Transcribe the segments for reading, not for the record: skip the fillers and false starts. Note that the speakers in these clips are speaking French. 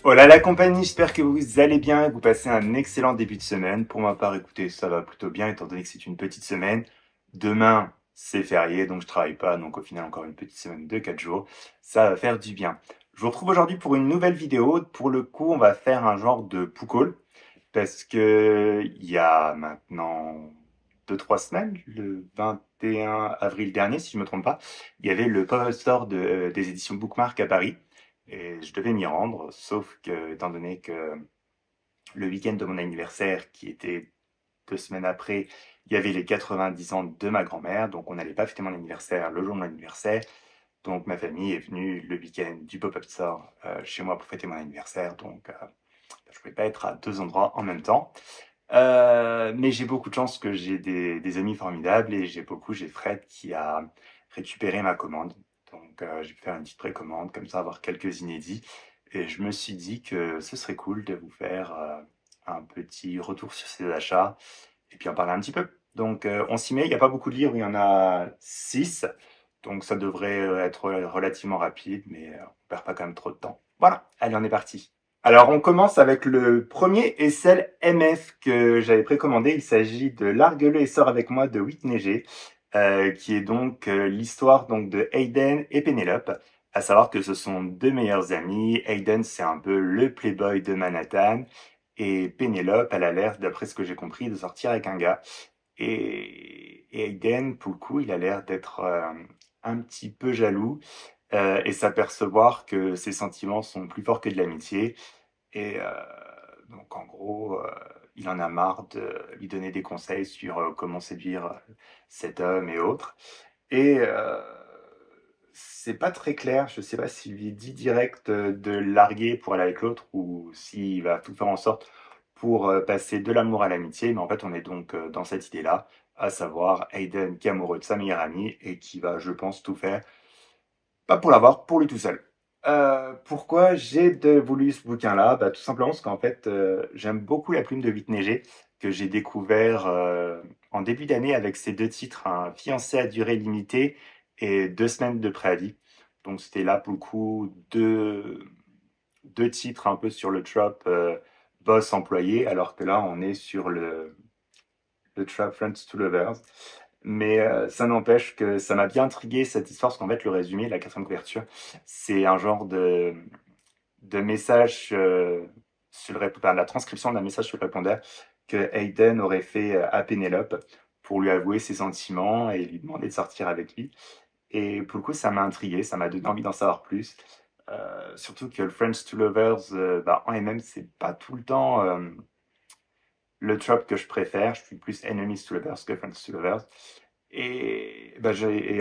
Hola la compagnie, j'espère que vous allez bien et que vous passez un excellent début de semaine. Pour ma part, écoutez, ça va plutôt bien étant donné que c'est une petite semaine. Demain, c'est férié, donc je travaille pas, donc au final encore une petite semaine de 4 jours. Ça va faire du bien. Je vous retrouve aujourd'hui pour une nouvelle vidéo. Pour le coup, on va faire un genre de pool parce que il y a maintenant 2-3 semaines, le 21 avril dernier, si je me trompe pas, il y avait le pop-up store des éditions Bookmark à Paris. Et je devais m'y rendre, sauf que, étant donné que le week-end de mon anniversaire, qui était 2 semaines après, il y avait les 90 ans de ma grand-mère, donc on n'allait pas fêter mon anniversaire le jour de mon anniversaire. Donc ma famille est venue le week-end du pop-up store chez moi pour fêter mon anniversaire, donc je pouvais pas être à deux endroits en même temps. Mais j'ai beaucoup de chance que j'ai des amis formidables et j'ai Fred qui a récupéré ma commande. Donc j'ai pu faire une petite précommande, comme ça avoir quelques inédits. Et je me suis dit que ce serait cool de vous faire un petit retour sur ces achats et puis en parler un petit peu. Donc on s'y met, il n'y a pas beaucoup de livres, il y en a 6. Donc ça devrait être relativement rapide, mais on perd pas quand même trop de temps. Voilà, allez on est parti. Alors on commence avec le premier Essel MF que j'avais précommandé. Il s'agit de Largue-le et sors avec moi de Whitney G, qui est donc l'histoire donc de Hayden et Pénélope. À savoir que ce sont deux meilleurs amis. Hayden c'est un peu le playboy de Manhattan et Pénélope elle a l'air, d'après ce que j'ai compris, de sortir avec un gars. Et Hayden pour le coup il a l'air d'être un petit peu jaloux et s'apercevoir que ses sentiments sont plus forts que de l'amitié. Et donc en gros, il en a marre de lui donner des conseils sur comment séduire cet homme et autres. Et c'est pas très clair, je sais pas s'il lui dit direct de larguer pour aller avec l'autre ou s'il va tout faire en sorte pour passer de l'amour à l'amitié. Mais en fait, on est donc dans cette idée-là, à savoir Hayden qui est amoureux de sa meilleure amie et qui va, je pense, tout faire pas pour l'avoir, pour lui tout seul. Pourquoi voulu ce bouquin-là? Bah, tout simplement parce qu'en fait, j'aime beaucoup la plume de Whitney G, que j'ai découvert en début d'année avec ces deux titres, un fiancé à durée limitée et 2 semaines de préavis. Donc c'était là pour le coup deux titres un peu sur le trope boss employé, alors que là on est sur le trap Friends to Lovers. Mais ça n'empêche que ça m'a bien intrigué cette histoire, parce qu'en fait, le résumé, la quatrième couverture, c'est un genre de message sur enfin, la transcription d'un message sur le répondeur que Hayden aurait fait à Pénélope pour lui avouer ses sentiments et lui demander de sortir avec lui. Et pour le coup, ça m'a intrigué, ça m'a donné envie d'en savoir plus. Surtout que le Friends to Lovers, bah, en MM, c'est pas tout le temps le trope que je préfère. Je suis plus Enemies to Lovers que Friends to Lovers. Et, bah,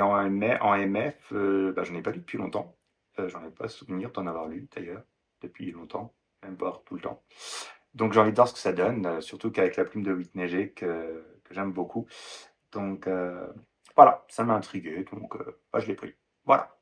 en MF, bah, j'en ai pas lu depuis longtemps. J'en ai pas souvenir d'en avoir lu d'ailleurs, depuis longtemps, même voire tout le temps. Donc j'ai envie de voir ce que ça donne, surtout qu'avec la plume de Whitney G que j'aime beaucoup. Donc voilà, ça m'a intrigué, donc bah, je l'ai pris. Voilà.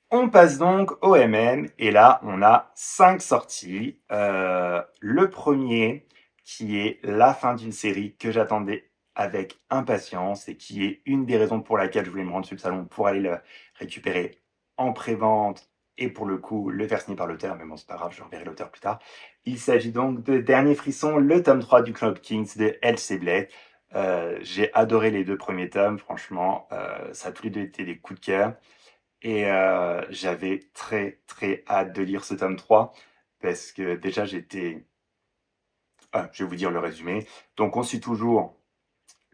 On passe donc au MN, et là on a 5 sorties. Le premier, qui est la fin d'une série que j'attendais avec impatience et qui est une des raisons pour laquelle je voulais me rendre sur le salon pour aller le récupérer en pré-vente et pour le coup le faire signer par l'auteur, mais bon c'est pas grave, je reverrai l'auteur plus tard. Il s'agit donc de Dernier Frisson, le tome 3 du Club Kings de L.C. Blake. J'ai adoré les deux premiers tomes, franchement, ça a tous les deux été des coups de cœur. Et j'avais très très hâte de lire ce tome 3 parce que déjà je vais vous dire le résumé. Donc on suit toujours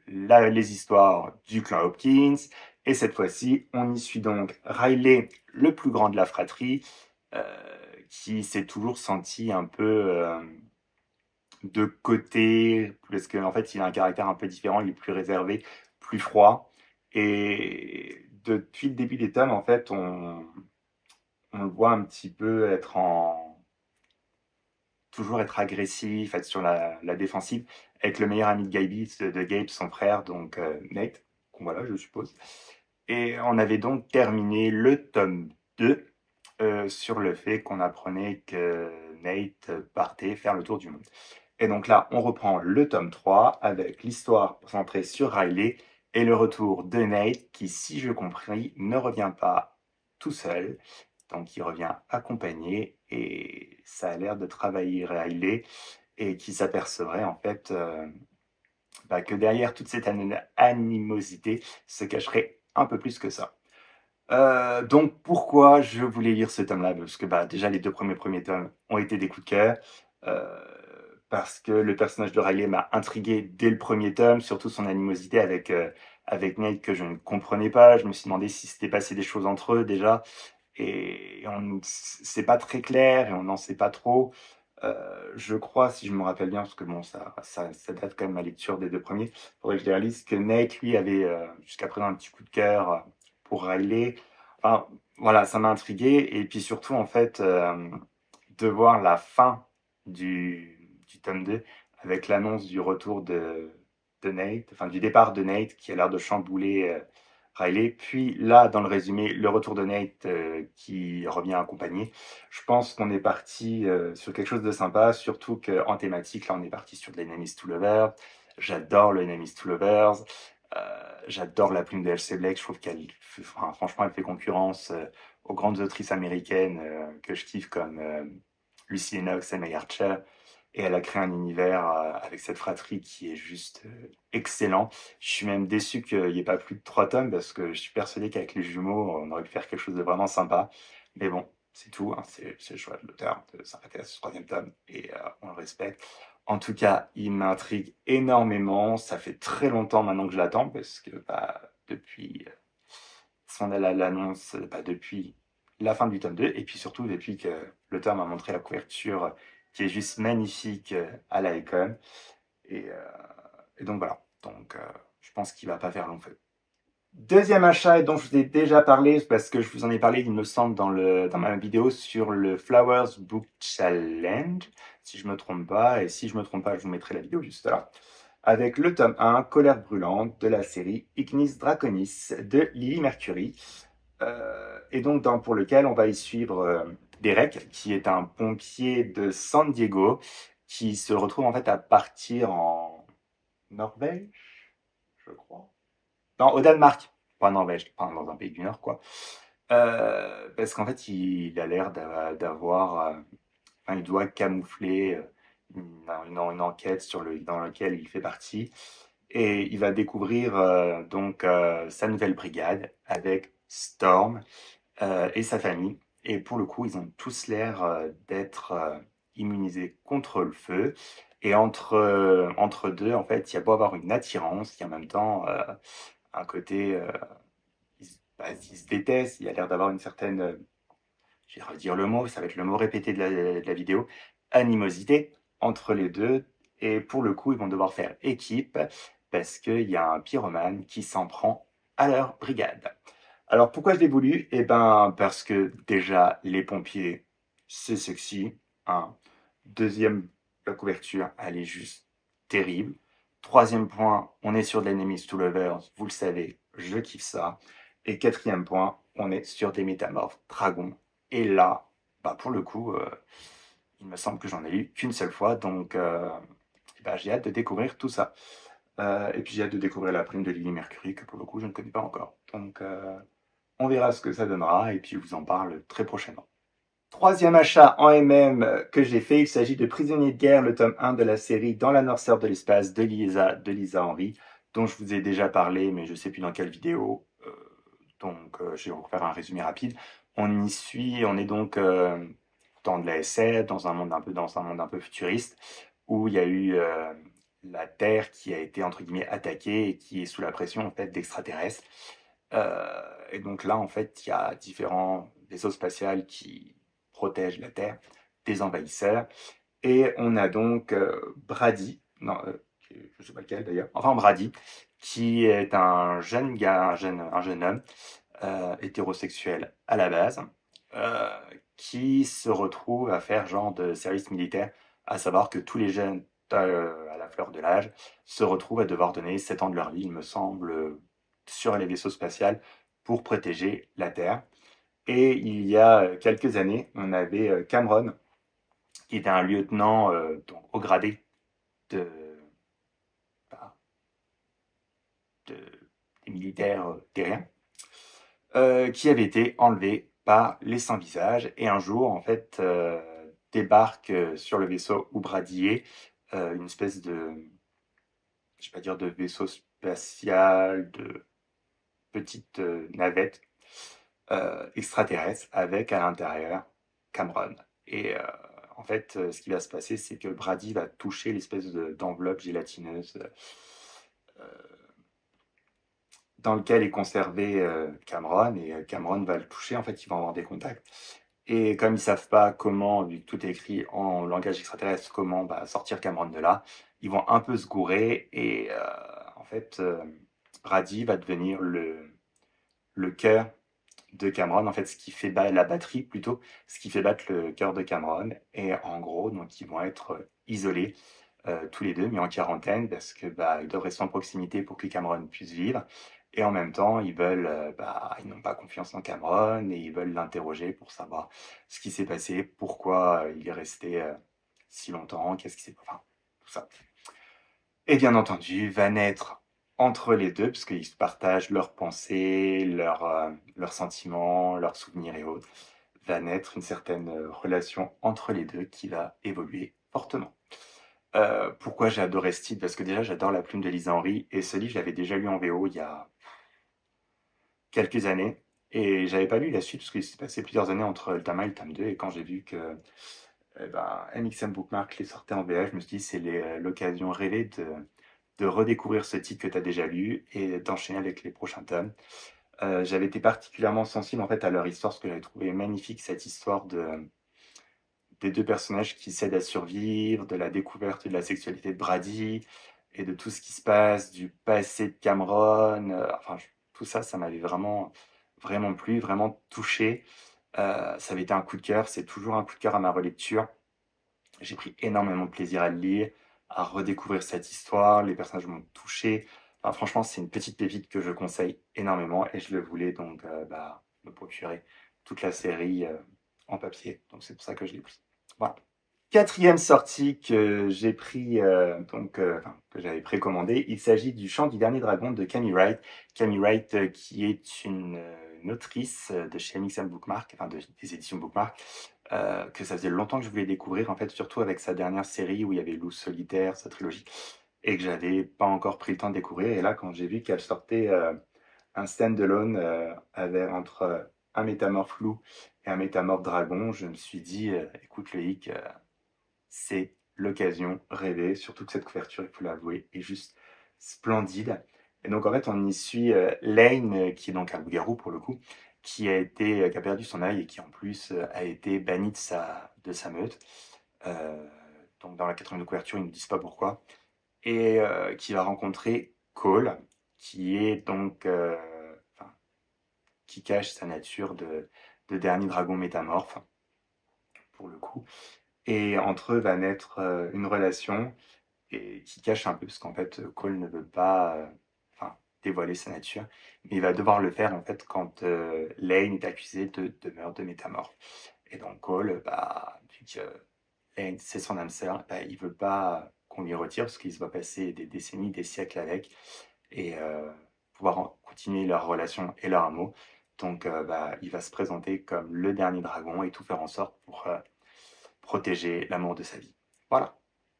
les histoires du clan Hopkins et cette fois-ci on y suit donc Riley, le plus grand de la fratrie, qui s'est toujours senti un peu de côté parce qu'en fait il a un caractère un peu différent, il est plus réservé, plus froid. Et depuis le début des tomes, en fait, on le voit un petit peu toujours être agressif, être sur la défensive, avec le meilleur ami de Gabe, son frère, donc Nate, voilà, je suppose. Et on avait donc terminé le tome 2 sur le fait qu'on apprenait que Nate partait faire le tour du monde. Et donc là, on reprend le tome 3 avec l'histoire centrée sur Riley et le retour de Nate qui, si je compris, ne revient pas tout seul, donc il revient accompagné et ça a l'air de travailler Riley et qui s'apercevrait en fait que derrière toute cette animosité se cacherait un peu plus que ça. Donc pourquoi je voulais lire ce tome-là? Parce que déjà les deux premiers tomes ont été des coups de cœur, euh, parce que le personnage de Riley m'a intrigué dès le premier tome, surtout son animosité avec Nate que je ne comprenais pas. Je me suis demandé si s'était passé des choses entre eux déjà, et c'est pas très clair et on n'en sait pas trop. Je crois, si je me rappelle bien, parce que bon, ça date quand même ma lecture des deux premiers, faudrait que je les relise, que Nate, lui, avait jusqu'à présent un petit coup de cœur pour Riley. Enfin, voilà, ça m'a intrigué. Et puis surtout, en fait, de voir la fin du tome 2 avec l'annonce du retour de Nate, enfin du départ de Nate qui a l'air de chambouler Riley. Puis là, dans le résumé, le retour de Nate qui revient accompagné. Je pense qu'on est parti sur quelque chose de sympa, surtout qu'en thématique, là, on est parti sur de l'Enemies to Lovers. J'adore le Enemies to Lovers. J'adore la plume de Elsie Blake. Je trouve franchement, elle fait concurrence aux grandes autrices américaines que je kiffe comme Lucy Lennox et May Archer. Et elle a créé un univers avec cette fratrie qui est juste excellent. Je suis même déçu qu'il n'y ait pas plus de 3 tomes parce que je suis persuadé qu'avec les jumeaux, on aurait pu faire quelque chose de vraiment sympa. Mais bon, c'est tout, hein, c'est le choix de l'auteur de s'arrêter à ce 3e tome et on le respecte. En tout cas, il m'intrigue énormément. Ça fait très longtemps maintenant que je l'attends parce que depuis l'annonce, depuis la fin du tome 2 et puis surtout depuis que l'auteur m'a montré la couverture qui est juste magnifique à la Icon. Et donc voilà, donc je pense qu'il va pas faire long feu. Deuxième achat dont je vous ai déjà parlé, parce que je vous en ai parlé, il me semble, dans ma vidéo sur le Flowers Book Challenge, si je me trompe pas, et si je me trompe pas, je vous mettrai la vidéo juste là, avec le tome 1, Colère brûlante, de la série Ignis Draconis, de Lily Mercury, et donc pour lequel on va y suivre Derek, qui est un pompier de San Diego, qui se retrouve en fait à partir en Norvège, je crois. Non, au Danemark, pas en Norvège, pas dans un pays du Nord, quoi. Parce qu'en fait, il a l'air d'avoir, enfin, il doit camoufler une enquête dans laquelle il fait partie. Et il va découvrir sa nouvelle brigade avec Storm et sa famille. Et pour le coup, ils ont tous l'air d'être immunisés contre le feu. Et entre deux, en fait, il y a beau avoir une attirance, il y a en même temps un côté, ils se détestent, il y a l'air d'avoir une certaine, je vais redire le mot, ça va être le mot répété de la vidéo, animosité entre les deux. Et pour le coup, ils vont devoir faire équipe parce qu'il y a un pyromane qui s'en prend à leur brigade. Alors pourquoi je l'ai voulu? Eh ben parce que déjà les pompiers, c'est sexy. Hein. Deuxième, la couverture, elle est juste terrible. Troisième point, on est sur de l'Enemies to Lovers, vous le savez, je kiffe ça. Et quatrième point, on est sur des métamorphes dragons. Et là, pour le coup, il me semble que j'en ai eu qu'une seule fois, donc j'ai hâte de découvrir tout ça. Et puis j'ai hâte de découvrir la prime de Lily Mercury, que pour le coup je ne connais pas encore. Donc on verra ce que ça donnera et puis je vous en parle très prochainement. Troisième achat en MM que j'ai fait, il s'agit de Prisonnier de guerre, le tome 1 de la série Dans la noirceur de l'espace de Lisa Henry, dont je vous ai déjà parlé, mais je ne sais plus dans quelle vidéo, donc je vais vous faire un résumé rapide. On est donc dans de la SF, dans un monde un peu futuriste, où il y a eu la Terre qui a été entre guillemets attaquée et qui est sous la pression en fait d'extraterrestres. Et donc là, en fait, il y a différents vaisseaux spatials qui protègent la Terre des envahisseurs. Et on a donc Brady, non, je ne sais pas lequel d'ailleurs, enfin Brady, qui est un jeune gars, un jeune homme hétérosexuel à la base, euh, qui se retrouve à faire genre de service militaire, à savoir que tous les jeunes à la fleur de l'âge se retrouvent à devoir donner 7 ans de leur vie, il me semble, sur les vaisseaux spatials pour protéger la Terre. Et il y a quelques années, on avait Cameron, qui était un lieutenant donc, au gradé de, bah, de- des militaires terriens, qui avait été enlevé par les Sans-Visages. Et un jour, en fait, débarque sur le vaisseau Oubradier une espèce de, je vais pas dire de vaisseau spatial, de petite navette extraterrestre avec à l'intérieur Cameron. Et en fait, ce qui va se passer, c'est que Brady va toucher l'espèce d'enveloppe gélatineuse dans lequel est conservé Cameron, et Cameron va le toucher, en fait, ils vont avoir des contacts. Et comme ils savent pas comment, vu que tout est écrit en langage extraterrestre, comment sortir Cameron de là, ils vont un peu se gourer, et en fait, Brady va devenir le cœur de Cameron, en fait, ce qui fait la batterie plutôt, ce qui fait battre le cœur de Cameron. Et en gros, donc ils vont être isolés tous les deux, mis en quarantaine, parce que ils doivent rester en proximité pour que Cameron puisse vivre. Et en même temps, ils veulent, ils n'ont pas confiance en Cameron et ils veulent l'interroger pour savoir ce qui s'est passé, pourquoi il est resté si longtemps, qu'est-ce qui s'est, enfin, tout ça. Et bien entendu, va naître entre les deux, parce qu'ils se partagent leurs pensées, leurs sentiments, leurs souvenirs et autres, va naître une certaine relation entre les deux qui va évoluer fortement. Pourquoi j'ai adoré ce titre? Parce que déjà, j'adore la plume de Lisa Henry, et ce livre, je l'avais déjà lu en VO il y a quelques années, et j'avais pas lu la suite, parce qu'il s'est passé plusieurs années entre le tome 1 et le tome 2, et quand j'ai vu que MXM Bookmark les sortait en VF, je me suis dit, c'est l'occasion rêvée de redécouvrir ce titre que tu as déjà lu et d'enchaîner avec les prochains tomes. J'avais été particulièrement sensible en fait à leur histoire, parce que j'avais trouvé magnifique cette histoire des deux personnages qui s'aident à survivre, de la découverte de la sexualité de Brady et de tout ce qui se passe, du passé de Cameron. Enfin, tout ça, ça m'avait vraiment, vraiment plu, vraiment touché. Ça avait été un coup de cœur, c'est toujours un coup de cœur à ma relecture. J'ai pris énormément de plaisir à le lire, à redécouvrir cette histoire. Les personnages m'ont touché. Enfin, franchement, c'est une petite pépite que je conseille énormément, et je le voulais donc me procurer toute la série en papier. Donc c'est pour ça que je l'ai pris. Voilà. Quatrième sortie que j'ai pris, que j'avais précommandé, il s'agit du Chant du Dernier Dragon de Camille Wright. Camille Wright, qui est une autrice de chez MXM Bookmark, enfin des éditions Bookmark, que ça faisait longtemps que je voulais découvrir, en fait, surtout avec sa dernière série où il y avait Loup Solitaire, sa trilogie, et que j'avais pas encore pris le temps de découvrir. Et là, quand j'ai vu qu'elle sortait un stand-alone entre un métamorphe loup et un métamorphe dragon, je me suis dit, écoute Loïc, c'est l'occasion rêvée, surtout que cette couverture, il faut l'avouer, est juste splendide. Et donc en fait, on y suit Lane, qui est donc un loup-garou pour le coup, qui a perdu son œil et qui en plus a été banni de sa meute. Euh, donc dans la quatrième de couverture, ils ne nous disent pas pourquoi. Et qui va rencontrer Cole, qui est donc, qui cache sa nature de dernier dragon métamorphe, pour le coup. Et entre eux va naître une relation, et qui cache un peu, parce qu'en fait, Cole ne veut pas dévoiler sa nature, mais il va devoir le faire en fait quand Lane est accusé de meurtre de métamorphe. Et donc Cole, vu que Lane c'est son âme sœur, il veut pas qu'on lui retire, parce qu'il se va passer des décennies, des siècles avec, et pouvoir continuer leur relation et leur amour. Donc il va se présenter comme le dernier dragon et tout faire en sorte pour protéger l'amour de sa vie. Voilà.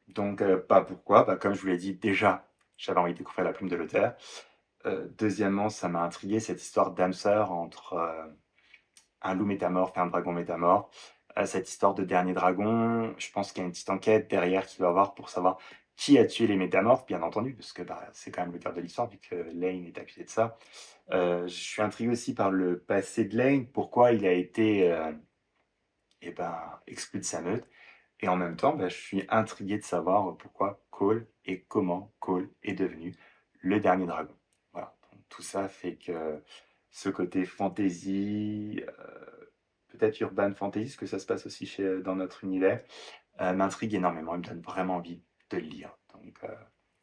Donc, pourquoi? Comme je vous l'ai dit, déjà, j'avais envie de découvrir la plume de l'auteur. Deuxièmement, ça m'a intrigué cette histoire d'âme sœur entre un loup métamorphe et un dragon métamorphe. Cette histoire de dernier dragon, je pense qu'il y a une petite enquête derrière qu'il va y avoir pour savoir qui a tué les métamorphes, bien entendu, parce que c'est quand même le cœur de l'histoire, vu que Lane est accusé de ça. Je suis intrigué aussi par le passé de Lane, pourquoi il a été exclu de sa meute. Et en même temps, je suis intrigué de savoir pourquoi Cole et comment Cole est devenu le dernier dragon. Voilà. Donc, tout ça fait que ce côté fantasy, peut-être urban fantasy, parce que ça se passe aussi dans notre univers, m'intrigue énormément. Il me donne vraiment envie de le lire. Donc,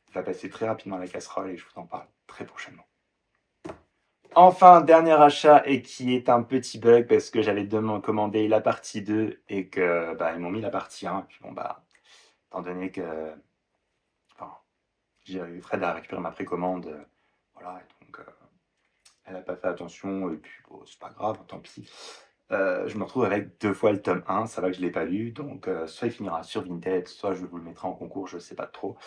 il va passer très rapidement à la casserole et je vous en parle très prochainement. Enfin, dernier achat, et qui est un petit bug parce que j'avais commandé la partie 2 et que ils m'ont mis la partie 1. Puis bon, étant donné que j'ai eu Fred à récupérer ma précommande, voilà, et donc elle n'a pas fait attention, et puis bon, c'est pas grave, tant pis. je me retrouve avec 2 fois le tome 1, ça va que je l'ai pas lu, donc soit il finira sur Vinted, soit je vous le mettrai en concours, je sais pas trop.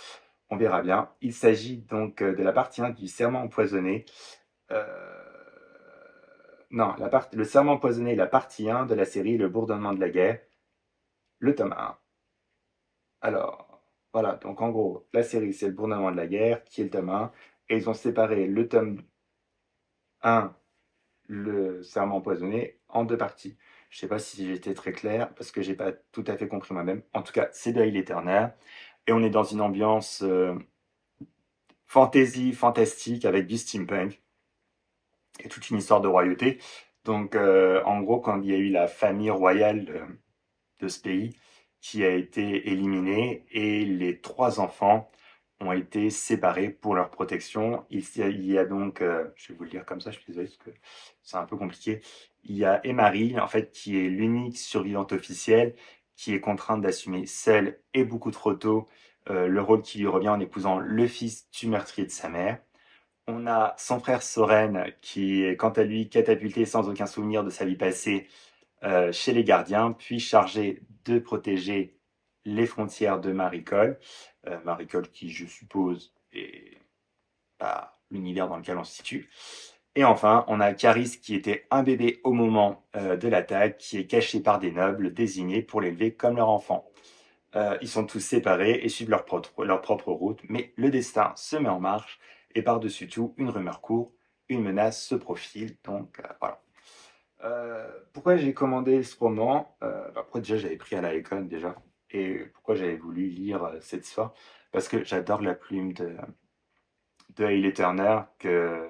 On verra bien. Il s'agit donc de la partie 1 du Serment empoisonné. Euh, non, le Serment empoisonné, la partie 1 de la série Le bourdonnement de la guerre, le tome 1. Alors, voilà, donc en gros, la série c'est Le bourdonnement de la guerre, qui est le tome 1, et ils ont séparé le tome 1, le Serment empoisonné, en 2 parties. Je sais pas si j'étais très clair, parce que j'ai pas tout à fait compris moi-même. En tout cas, c'est de Hailey Turner, et on est dans une ambiance fantasy, fantastique, avec du steampunk, et toute une histoire de royauté. Donc, en gros, quand il y a eu la famille royale de ce pays qui a été éliminée, et les 3 enfants ont été séparés pour leur protection. Il y a donc, je vais vous le dire comme ça, je suis désolé parce que c'est un peu compliqué. Il y a Emery, en fait, qui est l'unique survivante officielle, qui est contrainte d'assumer seule et beaucoup trop tôt le rôle qui lui revient en épousant le fils du meurtrier de sa mère. On a son frère Soren, qui est quant à lui catapulté sans aucun souvenir de sa vie passée chez les gardiens, puis chargé de protéger les frontières de Maricol. Maricol qui, je suppose, est pas l'univers dans lequel on se situe. Et enfin, on a Caris qui était un bébé au moment de l'attaque, qui est caché par des nobles désignés pour l'élever comme leur enfant. Ils sont tous séparés et suivent leur propre route, mais le destin se met en marche et par-dessus tout, une rumeur court, une menace se profile, donc voilà. Pourquoi j'ai commandé ce roman? Pourquoi déjà j'avais pris à la Icon déjà, et pourquoi j'avais voulu lire cette histoire? Parce que j'adore la plume de Hailey Turner, que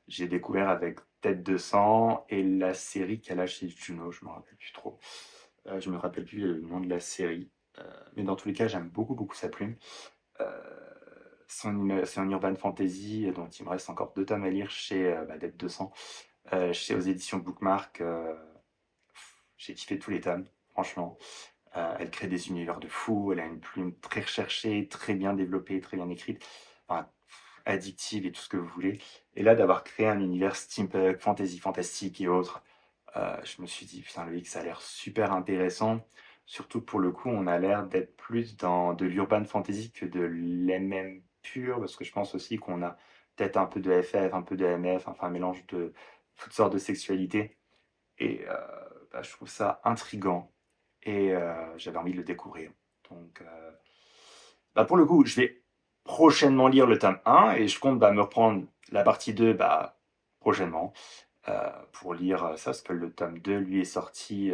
j'ai découvert avec Tête de sang et la série qu'elle a chez Juno, je me rappelle plus trop. Je me rappelle plus le nom de la série. Mais dans tous les cas, j'aime beaucoup, beaucoup sa plume. C'est un urban fantasy dont il me reste encore 2 tomes à lire chez Tête de sang, chez aux éditions Bookmark. J'ai kiffé tous les tomes, franchement. Elle crée des univers de fou, elle a une plume très recherchée, très bien développée, très bien écrite, enfin, addictive et tout ce que vous voulez. Et là, d'avoir créé un univers steampunk, fantasy, fantastique et autres, je me suis dit, putain, Loïc, ça a l'air super intéressant. Surtout pour le coup, on a l'air d'être plus dans de l'urban fantasy que de l'MM pur, parce que je pense aussi qu'on a peut-être un peu de FF, un peu de MF, enfin un mélange de toutes sortes de sexualités. Et je trouve ça intriguant et j'avais envie de le découvrir. Donc, pour le coup, je vais prochainement lire le tome 1 et je compte me reprendre la partie 2 prochainement pour lire ça, parce que le tome 2, lui, est sorti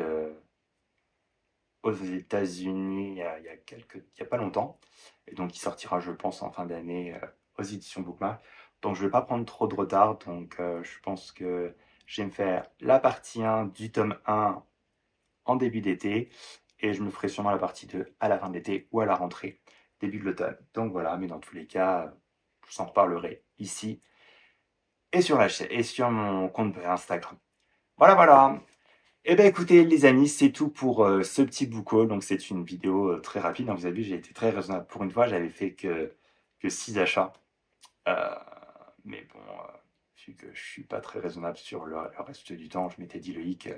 aux États-Unis il y a pas longtemps. Et donc, il sortira, je pense, en fin d'année aux éditions Bookmark. Donc, je ne vais pas prendre trop de retard. Donc, je pense que je vais me faire la partie 1 du tome 1 en début d'été, et je me ferai sûrement la partie 2 à la fin d'été ou à la rentrée, début de l'automne. Donc voilà, mais dans tous les cas, je vous en reparlerai ici et sur la chaîne et sur mon compte Instagram. Voilà, voilà. Eh bien écoutez les amis, c'est tout pour ce petit book haul. Donc c'est une vidéo très rapide, hein. Vous avez vu, j'ai été très raisonnable. Pour une fois, j'avais fait que 6 achats. Euh, mais bon, vu que je suis pas très raisonnable sur le reste du temps, je m'étais dit Loïc,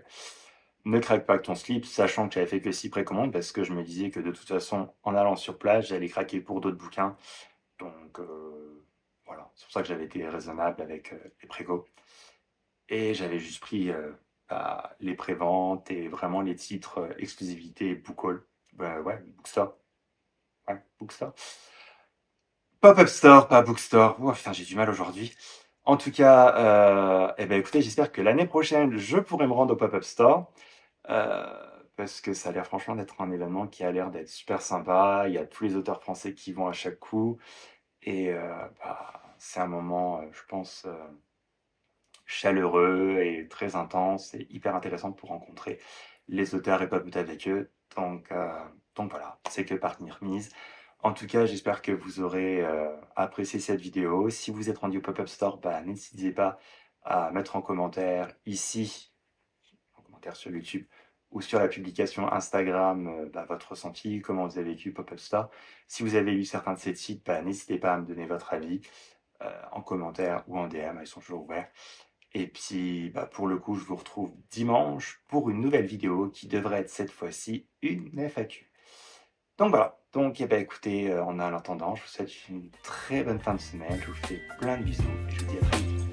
ne craque pas ton slip, sachant que j'avais fait que 6 précommandes, parce que je me disais que de toute façon, en allant sur place, j'allais craquer pour d'autres bouquins. Donc voilà, c'est pour ça que j'avais été raisonnable avec les précos. Et j'avais juste pris les préventes et vraiment les titres exclusivité et book haul. Ouais, bookstore. Ouais, bookstore. Pop-up store, pas bookstore. Oh putain, j'ai du mal aujourd'hui. En tout cas, écoutez, j'espère que l'année prochaine, je pourrai me rendre au pop-up store. Euh, Parce que ça a l'air franchement d'être un événement qui a l'air d'être super sympa. Il y a tous les auteurs français qui vont à chaque coup. Et c'est un moment, je pense, chaleureux et très intense et hyper intéressant pour rencontrer les auteurs et papoter avec eux. Donc voilà, c'est que partie remise. En tout cas, j'espère que vous aurez apprécié cette vidéo. Si vous êtes rendu au Pop-Up Store, n'hésitez pas à mettre en commentaire ici, en commentaire sur YouTube, ou sur la publication Instagram, votre ressenti, comment vous avez vécu Pop-Up Store. Si vous avez lu certains de ces sites, n'hésitez pas à me donner votre avis en commentaire ou en DM, ils sont toujours ouverts. Et puis, pour le coup, je vous retrouve dimanche pour une nouvelle vidéo qui devrait être cette fois-ci une FAQ. Donc voilà, donc écoutez, en attendant, je vous souhaite une très bonne fin de semaine, je vous fais plein de bisous et je vous dis à très vite.